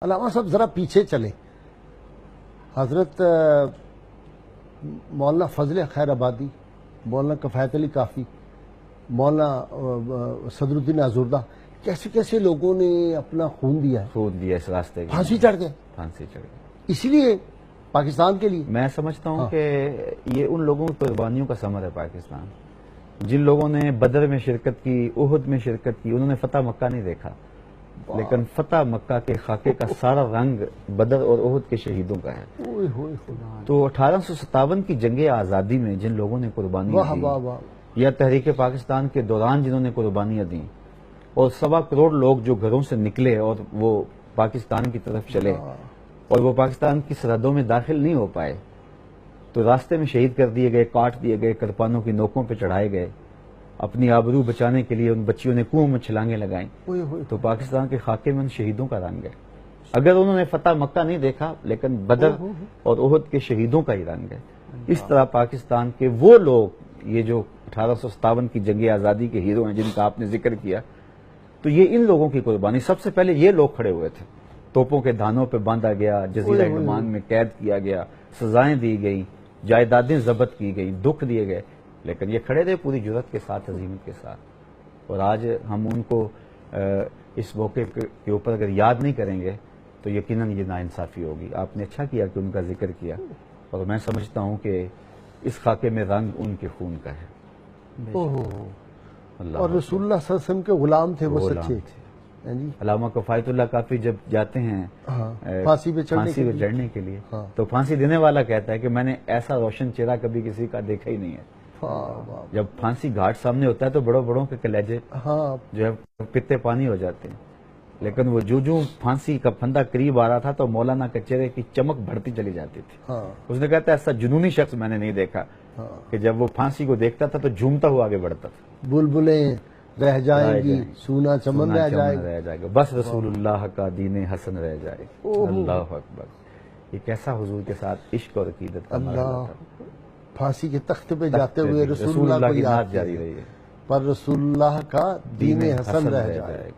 علامہ صاحب ذرا پیچھے چلیں. حضرت مولانا فضل خیر آبادی، مولانا کفایت علی کافی، مولانا صدر الدین آزردہ، کیسے کیسے لوگوں نے اپنا خون دیا اس راستے کے پھانسی چڑھ گئے. اسی لیے پاکستان کے لیے میں سمجھتا ہوں کہ یہ ان لوگوں کی قربانیوں کا ثمر ہے. پاکستان جن لوگوں نے بدر میں شرکت کی، احد میں شرکت کی، انہوں نے فتح مکہ نہیں دیکھا، لیکن فتح مکہ کے خاکے کا سارا رنگ بدر اور احد کے شہیدوں کا ہے. تو 1857 کی جنگ آزادی میں جن لوگوں نے قربانیاں دی، یا تحریک پاکستان کے دوران جنہوں نے قربانیاں دیں، اور 1.25 کروڑ لوگ جو گھروں سے نکلے اور وہ پاکستان کی طرف چلے اور وہ پاکستان کی سرحدوں میں داخل نہیں ہو پائے، تو راستے میں شہید کر دیے گئے، کاٹ دیے گئے، کرپانوں کی نوکوں پہ چڑھائے گئے. اپنی آبرو بچانے کے لیے ان بچیوں نے کنویں میں چھلانگیں لگائیں. تو پاکستان کے خاکے میں ان شہیدوں کا رنگ ہے. اگر انہوں نے فتح مکہ نہیں دیکھا، لیکن بدر اور احد کے شہیدوں کا ہی رنگ ہے. اس طرح پاکستان کے وہ لوگ، یہ جو 1857 کی جنگ آزادی کے ہیرو ہیں جن کا آپ نے ذکر کیا، تو یہ ان لوگوں کی قربانی. سب سے پہلے یہ لوگ کھڑے ہوئے تھے. توپوں کے دھانوں پہ باندھا گیا، جزیرہ عمان میں قید کیا گیا، سزائیں دی گئیں، جائیدادیں ضبط کی گئی، دکھ دیے گئے، لیکن یہ کھڑے تھے پوری جرأت کے ساتھ، عزیمت کے ساتھ. اور آج ہم ان کو اس موقع کے اوپر اگر یاد نہیں کریں گے تو یقیناً یہ ناانصافی ہوگی. آپ نے اچھا کیا کہ ان کا ذکر کیا، اور میں سمجھتا ہوں کہ اس خاکے میں رنگ ان کے خون کا ہے. اور رسول اللہ صلی اللہ علیہ وسلم کے غلام تھے وہ سچے. علامہ کفایت اللہ کافی جب جاتے ہیں پھانسی پہ چڑھنے کے لیے، تو پھانسی دینے والا کہتا ہے کہ میں نے ایسا روشن چہرہ کبھی کسی کا دیکھا ہی نہیں ہے. جب پھانسی گھاٹ سامنے ہوتا ہے تو بڑوں بڑوں کے کلیجے جو ہے پتے پانی ہو جاتے ہیں، لیکن وہ جو پھانسی کا پھندا قریب آ رہا تھا تو مولانا کے چہرے کی چمک بڑھتی چلی جاتی تھی. اس نے کہتا ہے ایسا جنونی شخص میں نے نہیں دیکھا کہ جب وہ پھانسی کو دیکھتا تھا تو جھومتا ہوا آگے بڑھتا تھا. بلبلیں رہ جائیں گی، سونا چمن رہ جائے گا، بس رسول اللہ کا دین حسن رہ جائے. اللہ اکبر. یہ کیسا حضور کے ساتھ عشق اور عقیدت کا معاملہ تھا. پھانسی کے تخت پہ جاتے ہوئے رسول اللہ کو یاد جاری رہی ہے، پر رسول اللہ کا دین حسن رہ جائے.